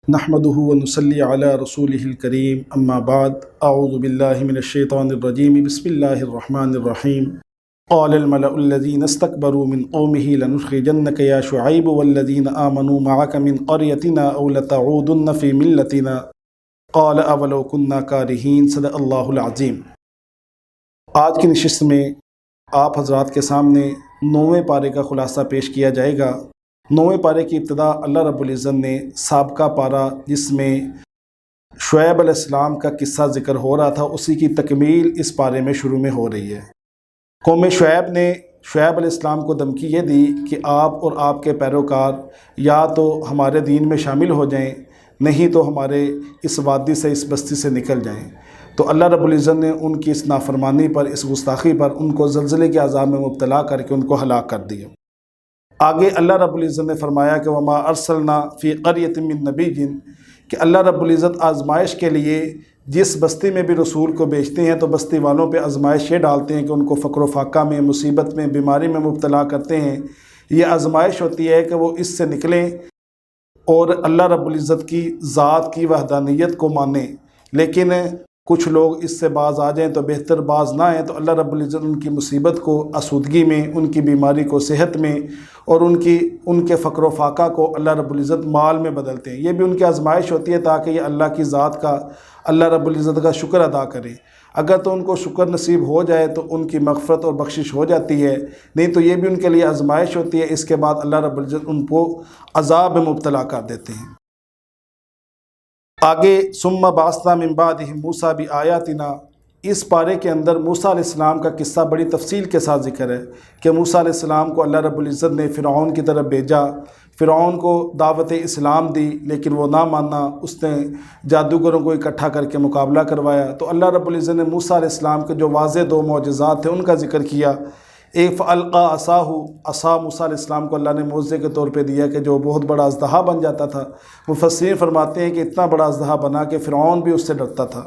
نحمده ونصلي على رسوله الكريم اما بعد اعوذ بالله من الشيطان الرجيم بسم الله الرحمن الرحيم قال الملأ الذين استكبروا من قومه لنخرجنك يا شعيب والذين آمنوا معك من قريتنا أو لتعودن في ملتنا قال أولو كنا كارهين صدق اللہ العظیم۔ آج کی نشست میں آپ حضرات کے سامنے 9ویں پارے کا خلاصہ پیش کیا جائے گا۔ 9ویں پارے کی ابتدا اللہ رب العزت نے سابقہ پارہ جس میں شعیب علیہ السلام کا قصہ ذکر ہو رہا تھا اسی کی تکمیل اس پارے میں شروع میں ہو رہی ہے۔ قوم شعیب نے شعیب علیہ السلام کو دھمکی یہ دی کہ آپ اور آپ کے پیروکار یا تو ہمارے دین میں شامل ہو جائیں نہیں تو ہمارے اس وادی سے اس بستی سے نکل جائیں۔ تو اللہ رب العزت نے ان کی اس نافرمانی پر اس گستاخی پر ان کو زلزلے کے عذاب میں مبتلا کر کے ان کو ہلاک کر دیا۔ آگے اللہ رب العزت نے فرمایا کہ وما ارسلنا فی قریۃ من نبی کہ اللہ رب العزت آزمائش کے لیے جس بستی میں بھی رسول کو بھیجتے ہیں تو بستی والوں پہ آزمائش یہ ڈالتے ہیں کہ ان کو فقر و فاقہ میں مصیبت میں بیماری میں مبتلا کرتے ہیں۔ یہ آزمائش ہوتی ہے کہ وہ اس سے نکلیں اور اللہ رب العزت کی ذات کی وحدانیت کو مانیں، لیکن کچھ لوگ اس سے باز آ جائیں تو بہتر، باز نہ آئیں تو اللہ رب العزت ان کی مصیبت کو آسودگی میں، ان کی بیماری کو صحت میں اور ان کے فقر و فاقہ کو اللہ رب العزت مال میں بدلتے ہیں۔ یہ بھی ان کی آزمائش ہوتی ہے تاکہ یہ اللہ کی ذات کا، اللہ رب العزت کا شکر ادا کریں۔ اگر تو ان کو شکر نصیب ہو جائے تو ان کی مغفرت اور بخشش ہو جاتی ہے، نہیں تو یہ بھی ان کے لیے آزمائش ہوتی ہے۔ اس کے بعد اللہ رب العزت ان کو عذاب میں مبتلا کر دیتے ہیں۔ آگے ثم بعثنا من بعدهم موسیٰ بآیاتنا، اس پارے کے اندر موسیٰ علیہ السلام کا قصہ بڑی تفصیل کے ساتھ ذکر ہے کہ موسیٰ علیہ السلام کو اللہ رب العزت نے فرعون کی طرف بھیجا، فرعون کو دعوت اسلام دی لیکن وہ نہ مانا، اس نے جادوگروں کو اکٹھا کر کے مقابلہ کروایا۔ تو اللہ رب العزت نے موسیٰ علیہ السلام کے جو واضح 2 معجزات تھے ان کا ذکر کیا۔ ایک فَأَلْقَى عَصَاهُ، عصا موسیٰ علیہ السلام کو اللہ نے معجزے کے طور پہ دیا کہ جو بہت بڑا اژدہا بن جاتا تھا۔ مفسرین فرماتے ہیں کہ اتنا بڑا اژدہا بنا کہ فرعون بھی اس سے ڈرتا تھا۔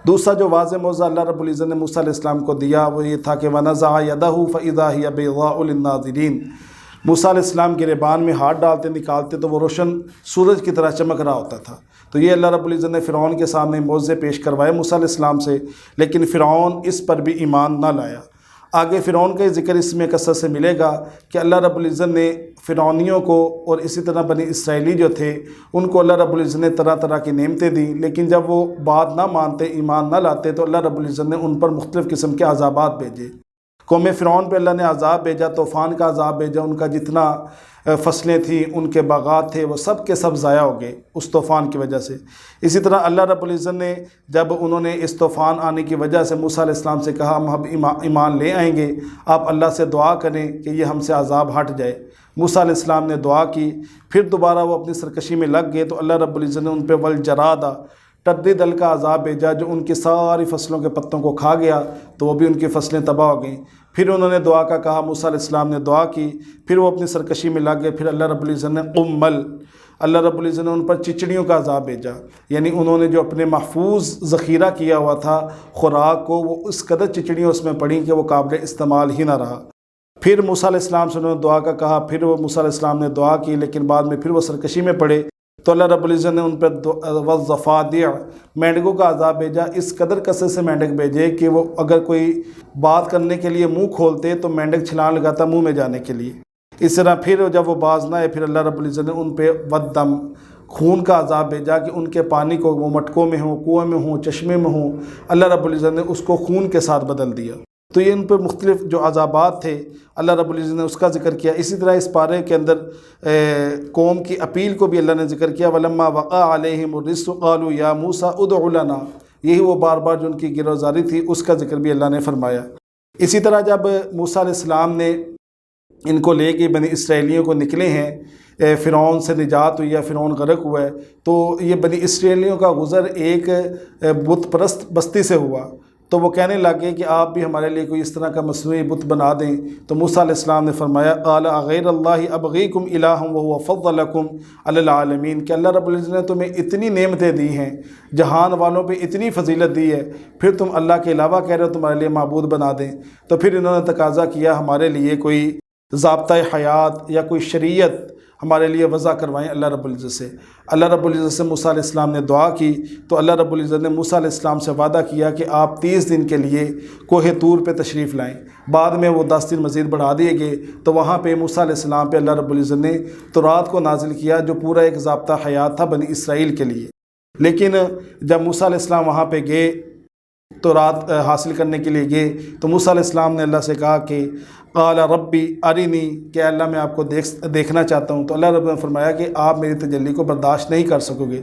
دوسرا جو واضح معجزہ اللہ رب العزت نے موسیٰ علیہ السلام کو دیا وہ یہ تھا کہ وَنَزَعَ يَدَهُ فَإِذَا هِيَ بَيْضَاءُ لِلنَّاظِرِينَ، موسیٰ علیہ السلام گریبان میں ہاتھ ڈالتے نکالتے تو وہ روشن سورج کی طرح چمک رہا ہوتا تھا۔ تو یہ اللہ رب العزت نے فرعون کے سامنے معجزے پیش کروائے موسیٰ علیہ السلام سے، لیکن فرعون اس پر بھی ایمان نہ لایا۔ آگے فرعون کا ذکر اس میں کثرت سے ملے گا کہ اللہ رب العزت نے فرعونیوں کو اور اسی طرح بنی اسرائیلی جو تھے ان کو اللہ رب العزت نے طرح طرح کی نعمتیں دیں، لیکن جب وہ بات نہ مانتے، ایمان نہ لاتے تو اللہ رب العزت نے ان پر مختلف قسم کے عذابات بھیجے۔ قوم فرعون پہ اللہ نے عذاب بھیجا، طوفان کا عذاب بھیجا، ان کا جتنا فصلیں تھیں، ان کے باغات تھے وہ سب کے سب ضائع ہو گئے اس طوفان کی وجہ سے۔ اسی طرح اللہ رب العزت نے جب انہوں نے اس طوفان آنے کی وجہ سے موسیٰ علیہ السلام سے کہا ہم اب ایمان لے آئیں گے، آپ اللہ سے دعا کریں کہ یہ ہم سے عذاب ہٹ جائے۔ موسیٰ علیہ السلام نے دعا کی، پھر دوبارہ وہ اپنی سرکشی میں لگ گئے تو اللہ رب العزت نے ان پہ والجرادہ، ٹڈی دل کا عذاب بھیجا جو ان کی ساری فصلوں کے پتوں کو کھا گیا، تو وہ بھی ان کی فصلیں تباہ ہو گئیں۔ پھر انہوں نے دعا کا کہا، موسیٰ علیہ السلام نے دعا کی، پھر وہ اپنی سرکشی میں لگ گئے۔ پھر اللہ رب العزت نے قمل، اللہ رب العزت نے ان پر چچڑیوں کا عذاب بھیجا، یعنی انہوں نے جو اپنے محفوظ ذخیرہ کیا ہوا تھا خوراک کو، وہ اس قدر چچڑیوں اس میں پڑیں کہ وہ قابل استعمال ہی نہ رہا۔ پھر موسیٰ علیہ السلام سے انہوں نے دعا کا کہا، پھر وہ موسیٰ علیہ السلام نے دعا کی، لیکن بعد میں پھر وہ سرکشی میں پڑے تو اللہ رب العزت نے ان پر والضفادع، مینڈکوں کا عذاب بھیجا۔ اس قدر کثرت سے مینڈک بھیجے کہ وہ اگر کوئی بات کرنے کے لیے منہ کھولتے تو مینڈک چھلانگ لگاتا منہ میں جانے کے لیے۔ اس طرح پھر جب وہ باز نہ آئے پھر اللہ رب العزت نے ان پہ والدم، خون کا عذاب بھیجا کہ ان کے پانی کو وہ مٹکوں میں ہوں، کنویں میں ہوں، چشمے میں ہوں، اللہ رب العزت نے اس کو خون کے ساتھ بدل دیا۔ تو یہ ان پہ مختلف جو عذابات تھے اللہ رب العزت نے اس کا ذکر کیا۔ اسی طرح اس پارے کے اندر قوم کی اپیل کو بھی اللہ نے ذکر کیا، وَلَمَّا وَقَعَ عَلَيْهِمُ الرِّجْسُ قَالُوا يَا مُوسَىٰ ادْعُ لَنَا، یہی وہ بار بار جو ان کی گروزاری تھی اس کا ذکر بھی اللہ نے فرمایا۔ اسی طرح جب موسیٰ علیہ السلام نے ان کو لے کے بنی اسرائیلیوں کو نکلے ہیں، فرعون سے نجات ہوئی ہے، فرعون غرق ہوا ہے، تو یہ بنی اسرائیلیوں کا غزر ایک بت پرست بستی سے ہوا، تو وہ کہنے لگے کہ آپ بھی ہمارے لیے کوئی اس طرح کا مصنوعی بت بنا دیں۔ تو موسیٰ علیہ السلام نے فرمایا قال اغیر اللہ ابغیکم الہا وہو فضلکم علی العالمین، کہ اللہ رب العزت نے تمہیں اتنی نعمتیں دی ہیں، جہان والوں پہ اتنی فضیلت دی ہے، پھر تم اللہ کے علاوہ کہہ رہے ہو تمہارے لیے معبود بنا دیں۔ تو پھر انہوں نے تقاضا کیا ہمارے لیے کوئی ضابطۂ حیات یا کوئی شریعت ہمارے لیے وضع کروائیں اللہ رب العزت سے۔ اللہ رب العزت سے موسیٰ علیہ السلام نے دعا کی تو اللہ رب العزت نے موسیٰ علیہ السلام سے وعدہ کیا کہ آپ 30 دن کے لیے کوہ طور پہ تشریف لائیں۔ بعد میں وہ 10 دن مزید بڑھا دیے گئے تو وہاں پہ موسیٰ علیہ السلام پہ اللہ رب العزت نے تورات کو نازل کیا، جو پورا ایک ضابطہ حیات تھا بنی اسرائیل کے لیے۔ لیکن جب موسیٰ علیہ السلام وہاں پہ گئے تورات حاصل کرنے کے لیے گئے تو موسیٰ علیہ السلام نے اللہ سے کہا کہ قال ربی ارینی، کہ اللہ میں آپ کو دیکھنا چاہتا ہوں۔ تو اللہ رب نے فرمایا کہ آپ میری تجلی کو برداشت نہیں کر سکو گے۔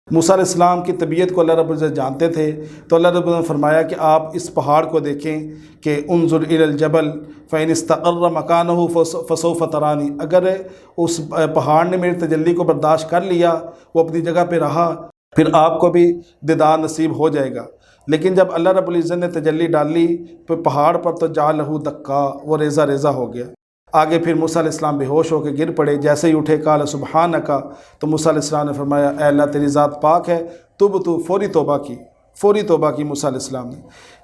موسیٰ علیہ السلام کی طبیعت کو اللہ رب العزت جانتے تھے، تو اللہ رب نے فرمایا کہ آپ اس پہاڑ کو دیکھیں کہ انظر الی الجبل فإن استقر مکانہ فسوف ترانی، اگر اس پہاڑ نے میری تجلی کو برداشت کر لیا، وہ اپنی جگہ پہ رہا، پھر آپ کو بھی دیدار نصیب ہو جائے گا۔ لیکن جب اللہ رب العزت نے تجلی ڈالی پہاڑ پر تو جعلہ دکا، وہ ریزہ ریزہ ہو گیا۔ آگے پھر موسیٰ علیہ السلام بے ہوش ہو کے گر پڑے، جیسے ہی اٹھے قال سبحانک، تو موسیٰ علیہ السلام نے فرمایا اے اللہ تیری ذات پاک ہے، تو فوری توبہ کی موسیٰ علیہ السلام نے۔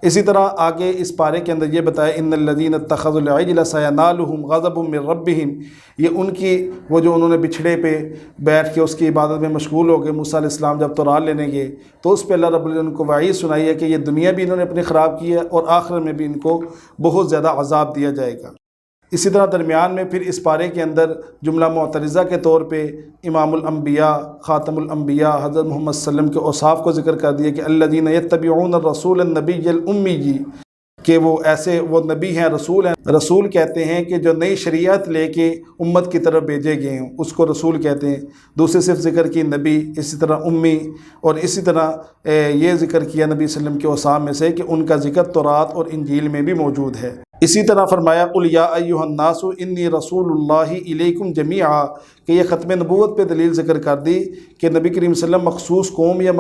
اسی طرح آگے اس پارے کے اندر یہ بتایا ان الذین اتخذوا العجل سینالہم غضب من ربہم، یہ ان کی وہ جو انہوں نے بچھڑے پہ بیٹھ کے اس کی عبادت میں مشغول ہو گئے۔ موسیٰ علیہ السلام جب تورات لینے گئے تو اس پہ اللہ رب العزت نے کو وعید سنائی ہے کہ یہ دنیا بھی انہوں نے اپنی خراب کی ہے اور آخرت میں بھی ان کو بہت زیادہ عذاب دیا جائے گا۔ اسی طرح درمیان میں پھر اس پارے کے اندر جملہ معترضہ کے طور پہ امام الانبیاء خاتم الانبیاء حضرت محمد صلی اللہ علیہ وسلم کے اوصاف کو ذکر کر دیا کہ الذین یتبعون الرسول النبی الامی، کہ وہ ایسے وہ نبی ہیں، رسول ہیں۔ رسول کہتے ہیں کہ جو نئی شریعت لے کے امت کی طرف بھیجے گئے ہیں اس کو رسول کہتے ہیں۔ دوسری صرف ذکر کی نبی، اسی طرح امی، اور اسی طرح یہ ذکر کیا نبی صلی اللہ علیہ وسلم کے اوصاف میں سے کہ ان کا ذکر تورات اور انجیل میں بھی موجود ہے۔ اسی طرح فرمایا قل یا ایھا الناس انی رسول اللہ الیکم جمیعا، کہ یہ ختم نبوت پہ دلیل ذکر کر دی کہ نبی کریم صلی اللہ علیہ وسلم مخصوص قوم یا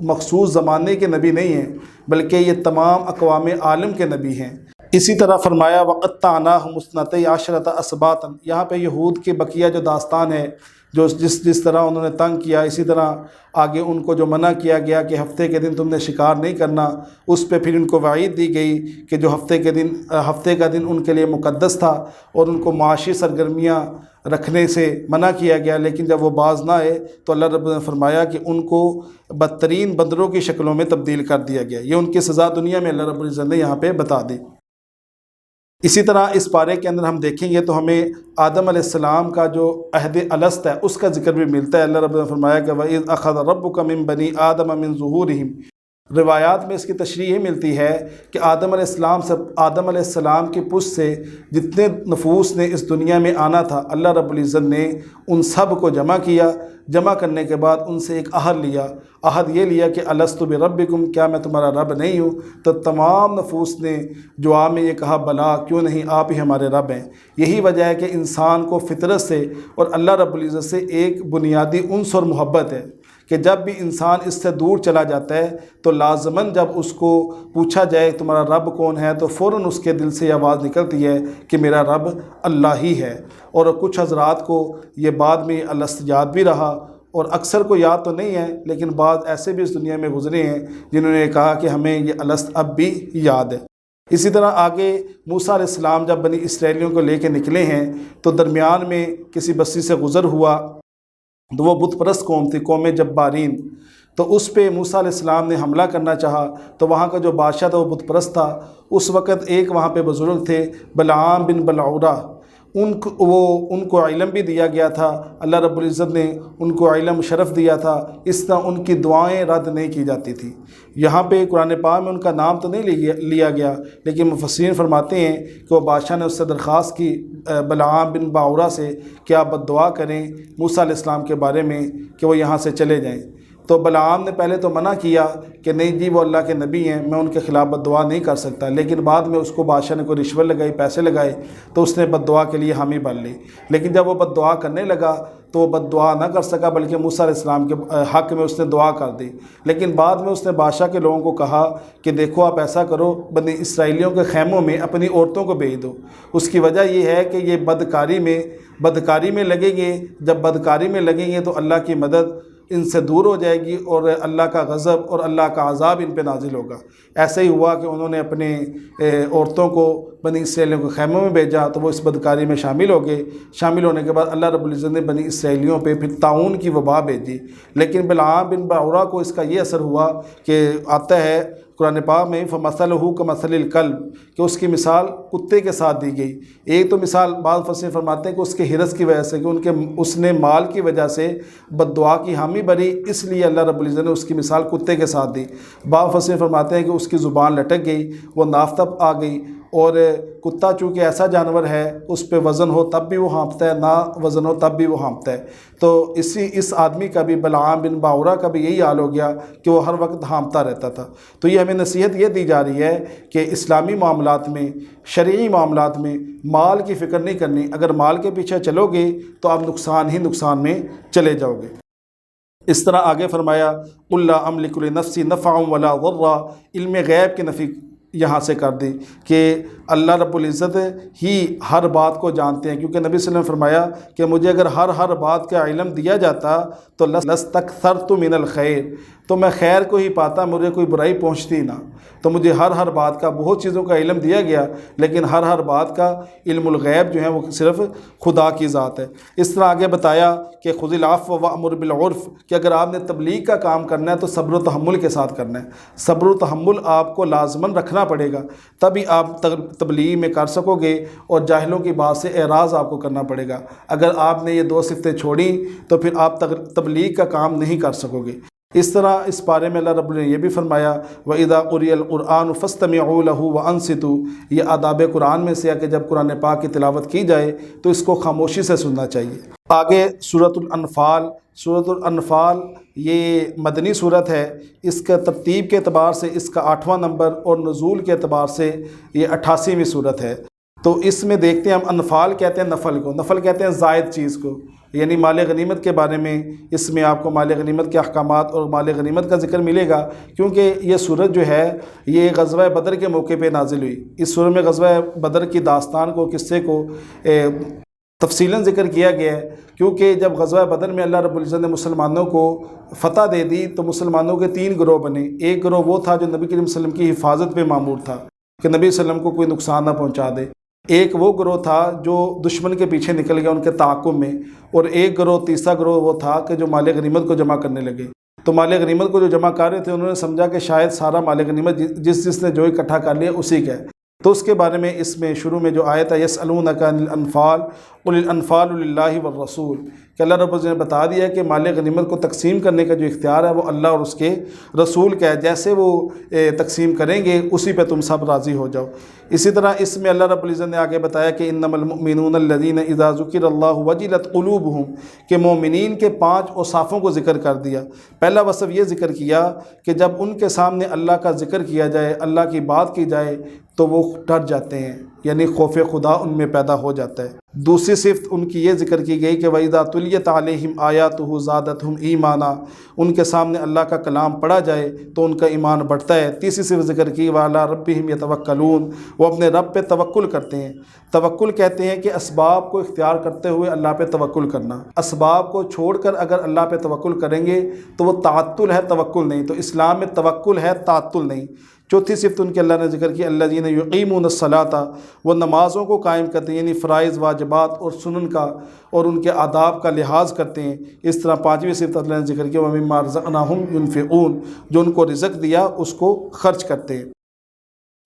مخصوص زمانے کے نبی نہیں ہیں، بلکہ یہ تمام اقوام عالم کے نبی ہیں۔ اسی طرح فرمایا وَقَطَّعْنَاهُمُ اثْنَتَيْ عَشْرَةَ أَسْبَاطًا، یہاں پہ یہود کے بقیہ جو داستان ہے، جو جس طرح انہوں نے تنگ کیا، اسی طرح آگے ان کو جو منع کیا گیا کہ ہفتے کے دن تم نے شکار نہیں کرنا، اس پہ پھر ان کو وعید دی گئی کہ جو ہفتے کا دن ان کے لیے مقدس تھا اور ان کو معاشی سرگرمیاں رکھنے سے منع کیا گیا، لیکن جب وہ باز نہ آئے تو اللہ رب نے فرمایا کہ ان کو بدترین بندروں کی شکلوں میں تبدیل کر دیا گیا۔ یہ ان کی سزا دنیا میں اللہ رب العزت نے یہاں پہ بتا دی۔ اسی طرح اس پارے کے اندر ہم دیکھیں گے تو ہمیں آدم علیہ السلام کا جو عہد الست ہے اس کا ذکر بھی ملتا ہے۔ اللہ رب نے فرمایا کہ وَإِذْ أَخَذَ رَبُّكَ مِن بَنِي آدَمَ مِن ظُهُورِهِمْ، روایات میں اس کی تشریح یہ ملتی ہے کہ آدم علیہ السلام کی پشت سے جتنے نفوس نے اس دنیا میں آنا تھا اللہ رب العزت نے ان سب کو جمع کیا۔ جمع کرنے کے بعد ان سے ایک عہد لیا، عہد یہ لیا کہ الست بربکم، کیا میں تمہارا رب نہیں ہوں؟ تو تمام نفوس نے جواب میں یہ کہا بلا، کیوں نہیں، آپ ہی ہمارے رب ہیں۔ یہی وجہ ہے کہ انسان کو فطرت سے اور اللہ رب العزت سے ایک بنیادی عنصر محبت ہے کہ جب بھی انسان اس سے دور چلا جاتا ہے تو لازماً جب اس کو پوچھا جائے تمہارا رب کون ہے تو فوراً اس کے دل سے یہ آواز نکلتی ہے کہ میرا رب اللہ ہی ہے۔ اور کچھ حضرات کو یہ بعد میں الست یاد بھی رہا اور اکثر کو یاد تو نہیں ہے، لیکن بعض ایسے بھی اس دنیا میں گزرے ہیں جنہوں نے کہا کہ ہمیں یہ الست اب بھی یاد ہے۔ اسی طرح آگے موسیٰ علیہ السلام جب بنی اسرائیلیوں کو لے کے نکلے ہیں تو درمیان میں کسی بستی سے گزر ہوا تو وہ بت پرست قوم تھی، قوم جبارین، تو اس پہ موسیٰ علیہ السلام نے حملہ کرنا چاہا تو وہاں کا جو بادشاہ تھا وہ بت پرست تھا۔ اس وقت ایک وہاں پہ بزرگ تھے بلعام بن بلعورہ، ان کو علم بھی دیا گیا تھا، اللہ رب العزت نے ان کو علم شرف دیا تھا، اس طرح ان کی دعائیں رد نہیں کی جاتی تھی۔ یہاں پہ قرآن پاک میں ان کا نام تو نہیں لیا گیا، لیکن مفسرین فرماتے ہیں کہ وہ بادشاہ نے اس سے درخواست کی بلعام بن باورہ سے کہ آپ بد دعا کریں موسیٰ علیہ السلام کے بارے میں کہ وہ یہاں سے چلے جائیں۔ تو بلعام نے پہلے تو منع کیا کہ نہیں جی وہ اللہ کے نبی ہیں، میں ان کے خلاف بد دعا نہیں کر سکتا، لیکن بعد میں اس کو بادشاہ نے کوئی رشوت لگائی، پیسے لگائے تو اس نے بد دعا کے لیے حامی بن لی۔ لیکن جب وہ بد دعا کرنے لگا تو وہ بد دعا نہ کر سکا، بلکہ موسیٰ علیہ السلام کے حق میں اس نے دعا کر دی۔ لیکن بعد میں اس نے بادشاہ کے لوگوں کو کہا کہ دیکھو آپ ایسا کرو، بنی اسرائیلیوں کے خیموں میں اپنی عورتوں کو بھیج دو۔ اس کی وجہ یہ ہے کہ یہ بدکاری میں لگیں گے، جب بدکاری میں لگیں گے تو اللہ کی مدد ان سے دور ہو جائے گی اور اللہ کا غضب اور اللہ کا عذاب ان پہ نازل ہوگا۔ ایسا ہی ہوا کہ انہوں نے اپنے عورتوں کو بنی اسرائیلیوں کے خیموں میں بھیجا تو وہ اس بدکاری میں شامل ہو گئے۔ شامل ہونے کے بعد اللہ رب العزت نے بنی اسرائیلیوں پہ پھر طاعون کی وبا بھیجی، لیکن بلعام بن باورا کو اس کا یہ اثر ہوا کہ آتا ہے قرآن پاک میں فَمَثَلُهُ كَمَثَلِ الْكَلْبِ کہ اس کی مثال کتے کے ساتھ دی گئی۔ ایک تو مثال بعض مفسرین فرماتے ہیں کہ اس کے حرص کی وجہ سے کہ اس نے مال کی وجہ سے بد دعا کی حامی بھری، اس لیے اللہ رب العزت نے اس کی مثال کتے کے ساتھ دی۔ بعض مفسرین فرماتے ہیں کہ اس کی زبان لٹک گئی، وہ نافتب آ گئی، اور کتا چونکہ ایسا جانور ہے اس پہ وزن ہو تب بھی وہ ہانپتا ہے، نہ وزن ہو تب بھی وہ ہانپتا ہے۔ تو اس آدمی کا بھی بلعام بن باورا کا بھی یہی حال ہو گیا کہ وہ ہر وقت ہانپتا رہتا تھا۔ تو یہ ہمیں نصیحت یہ دی جا رہی ہے کہ اسلامی معاملات میں، شرعی معاملات میں مال کی فکر نہیں کرنی۔ اگر مال کے پیچھے چلو گے تو آپ نقصان ہی نقصان میں چلے جاؤ گے۔ اس طرح آگے فرمایا قُل لَا أَمْلِكُ لِنَفْسِي نَفْعًا وَلَا ضَرًّا، علم غیب کی نفی یہاں سے کر دی کہ اللہ رب العزت ہی ہر بات کو جانتے ہیں، کیونکہ نبی صلی اللہ علیہ وسلم نے فرمایا کہ مجھے اگر ہر بات کا علم دیا جاتا تو لَسْتَكْثَرْتُ مِنَ الْخَيْرِ، تو میں خیر کو ہی پاتا، مجھے کوئی برائی پہنچتی نہ۔ تو مجھے ہر بات کا، بہت چیزوں کا علم دیا گیا، لیکن ہر بات کا علم الغیب جو ہے وہ صرف خدا کی ذات ہے۔ اس طرح آگے بتایا کہ خذ العفو وامر بالعرف کہ اگر آپ نے تبلیغ کا کام کرنا ہے تو صبر و تحمل کے ساتھ کرنا ہے۔ صبر و تحمل آپ کو لازماً رکھنا پڑے گا، تبھی آپ تبلیغ میں کر سکو گے، اور جاہلوں کی بات سے اعراض آپ کو کرنا پڑے گا۔ اگر آپ نے یہ دو صفتیں چھوڑیں تو پھر آپ تبلیغ کا کام نہیں کر سکو گے۔ اس طرح اس بارے میں اللہ رب نے یہ بھی فرمایا وَإِذَا قُرِئَ الْقُرْآنُ فَاسْتَمِعُوا لَهُ وَأَنصِتُوا، یہ آداب قرآن میں سے ہے کہ جب قرآن پاک کی تلاوت کی جائے تو اس کو خاموشی سے سننا چاہیے۔ آگے سورۃ الانفال، سورۃ الانفال یہ مدنی صورت ہے، اس کا ترتیب کے اعتبار سے اس کا 8واں نمبر اور نزول کے اعتبار سے یہ 88ویں صورت ہے۔ تو اس میں دیکھتے ہیں ہم انفال کہتے ہیں نفل کو، نفل کہتے ہیں زائد چیز کو، یعنی مال غنیمت کے بارے میں اس میں آپ کو مال غنیمت کے احکامات اور مال غنیمت کا ذکر ملے گا، کیونکہ یہ سورت جو ہے یہ غزوہ بدر کے موقع پہ نازل ہوئی۔ اس سورت میں غزوہ بدر کی داستان کو، قصے کو تفصیلاً ذکر کیا گیا ہے، کیونکہ جب غزوہ بدر میں اللہ رب العزت نے مسلمانوں کو فتح دے دی تو مسلمانوں کے 3 گروہ بنے۔ ایک گروہ وہ تھا جو نبی کریم صلی اللہ علیہ وسلم کی حفاظت پہ مامور تھا کہ نبی صلی اللہ علیہ وسلم کو کوئی نقصان نہ پہنچا دے، ایک وہ گروہ تھا جو دشمن کے پیچھے نکل گیا ان کے تعاقب میں، اور ایک گروہ، تیسرا گروہ وہ تھا کہ جو مال غنیمت کو جمع کرنے لگے۔ تو مال غنیمت کو جو جمع کر رہے تھے انہوں نے سمجھا کہ شاید سارا مال غنیمت جس نے جو اکٹھا کر لیا اسی کا ہے۔ تو اس کے بارے میں اس میں شروع میں جو آیت ہے یسألونک عن الانفال قل الانفال للہ والرسول، کہ اللہ رب العزت نے بتا دیا کہ مال غنیمت کو تقسیم کرنے کا جو اختیار ہے وہ اللہ اور اس کے رسول کا ہے، جیسے وہ تقسیم کریں گے اسی پہ تم سب راضی ہو جاؤ۔ اسی طرح اس میں اللہ رب العزت نے آگے بتایا کہ انما المؤمنون الذین اذا ذکر اللہ وجلت قلوبہم، کہ مومنین کے 5 اوصافوں کو ذکر کر دیا۔ پہلا وصف یہ ذکر کیا کہ جب ان کے سامنے اللہ کا ذکر کیا جائے، اللہ کی بات کی جائے تو وہ ڈر جاتے ہیں، یعنی خوف خدا ان میں پیدا ہو جاتا ہے۔ دوسری صفت ان کی یہ ذکر کی گئی کہ وَإِذَا تُلِيَتْ عَلَيْهِمْ آيَاتُهُ زَادَتْهُمْ إِيمَانًا، ان کے سامنے اللہ کا کلام پڑھا جائے تو ان کا ایمان بڑھتا ہے۔ تیسری صفت ذکر کی وَعَلَىٰ رَبِّهِمْ يَتَوَكَّلُونَ، وہ اپنے رب پہ توکل کرتے ہیں۔ توکل کہتے ہیں کہ اسباب کو اختیار کرتے ہوئے اللہ پہ توکل کرنا، اسباب کو چھوڑ کر اگر اللہ پہ توکل کریں گے تو وہ تعطل ہے، توکل نہیں۔ تو اسلام میں توکل ہے، تعطل نہیں۔ چوتھی صفت ان کے اللہ نے ذکر کی الذین یقیمون الصلاۃ، وہ نمازوں کو قائم کرتے ہیں، یعنی فرائض، واجبات اور سنن کا اور ان کے آداب کا لحاظ کرتے ہیں۔ اس طرح 5ویں صفت اللہ نے ذکر کی ومما رزقناہم ینفقون، جو ان کو رزق دیا اس کو خرچ کرتے ہیں۔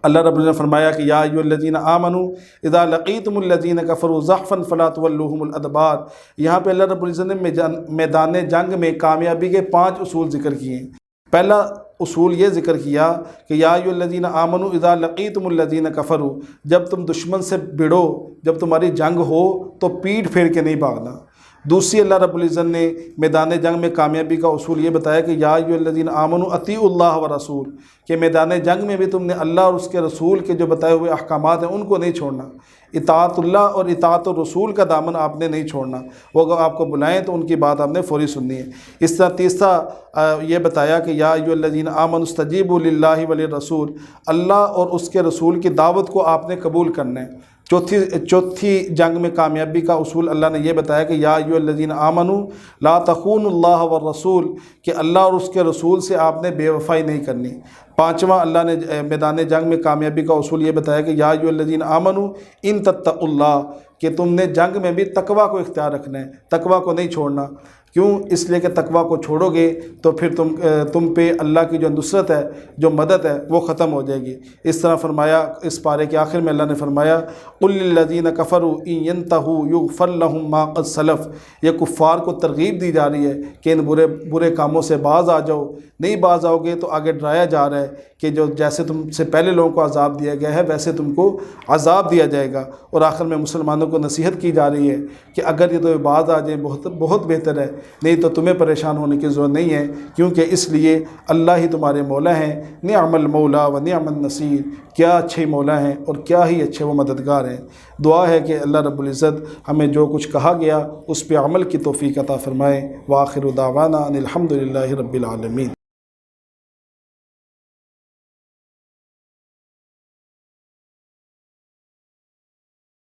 اللہ رب العزت نے فرمایا کہ یا ایھا الذین آمنوا اذا لقیتم الذین کفروا زحفا فلا تولوہم الادبار، یہاں پہ اللہ رب العزت نے میدان جنگ میں کامیابی کے 5 اصول ذکر کیے ہیں۔ پہلا اصول یہ ذکر کیا کہ یا ایھا الذین آمنوا اذا لقیتم الذین کفروا، جب تم دشمن سے بھڑو، جب تمہاری جنگ ہو تو پیٹھ پھیر کے نہیں بھاگنا۔ دوسری اللہ رب العزت نے میدان جنگ میں کامیابی کا اصول یہ بتایا کہ یا ایھا الذین آمنوا اطیعوا اللہ ورسول، کہ میدان جنگ میں بھی تم نے اللہ اور اس کے رسول کے جو بتائے ہوئے احکامات ہیں ان کو نہیں چھوڑنا۔ اطاعت اللہ اور اطاعت الرسول کا دامن آپ نے نہیں چھوڑنا، وہ اگر آپ کو بلائیں تو ان کی بات آپ نے فوری سننی ہے۔ اس طرح تیسرا یہ بتایا کہ یا ایھا الذین آمنوا استجیبوا للہ وللرسول، اللہ اور اس کے رسول کی دعوت کو آپ نے قبول کرنا ہے۔ چوتھی جنگ میں کامیابی کا اصول اللہ نے یہ بتایا کہ یا ایھا الذین آمنوا لا تخونوا اللہ والرسول، کہ اللہ اور اس کے رسول سے آپ نے بے وفائی نہیں کرنی۔ پانچواں اللہ نے میدان جنگ میں کامیابی کا اصول یہ بتایا کہ یا ایھا الذین آمنوا ان تتقوا اللہ، کہ تم نے جنگ میں بھی تقویٰ کو اختیار رکھنا ہے، تقویٰ کو نہیں چھوڑنا۔ کیوں؟ اس لیے کہ تقویٰ کو چھوڑو گے تو پھر تم پہ اللہ کی جو نصرت ہے، جو مدد ہے، وہ ختم ہو جائے گی۔ اس طرح فرمایا، اس پارے کے آخر میں اللہ نے فرمایا قُلْ لِلَّذِينَ كَفَرُوا إِن يَنْتَهُوا يُغْفَرْ لَهُم مَّا قَدْ سَلَفَ، یہ کفار کو ترغیب دی جا رہی ہے کہ ان برے کاموں سے باز آ جاؤ۔ نہیں باز آؤ گے تو آگے ڈرایا جا رہا ہے کہ جو جیسے تم سے پہلے لوگوں کو عذاب دیا گیا ہے ویسے تم کو عذاب دیا جائے گا۔ اور آخر میں مسلمانوں کو نصیحت کی جا رہی ہے کہ اگر یہ تمہیں باز آ جائیں بہت بہتر ہے، نہیں تو تمہیں پریشان ہونے کی ضرورت نہیں ہے، کیونکہ اس لیے اللہ ہی تمہارے مولا ہیں۔ نعم المولا و نعم النصیر، کیا اچھے مولا ہیں اور کیا ہی اچھے وہ مددگار ہیں۔ دعا ہے کہ اللہ رب العزت ہمیں جو کچھ کہا گیا اس پہ عمل کی توفیق عطا فرمائے۔ وآخر دعوانا ان الحمد للہ رب العالمین۔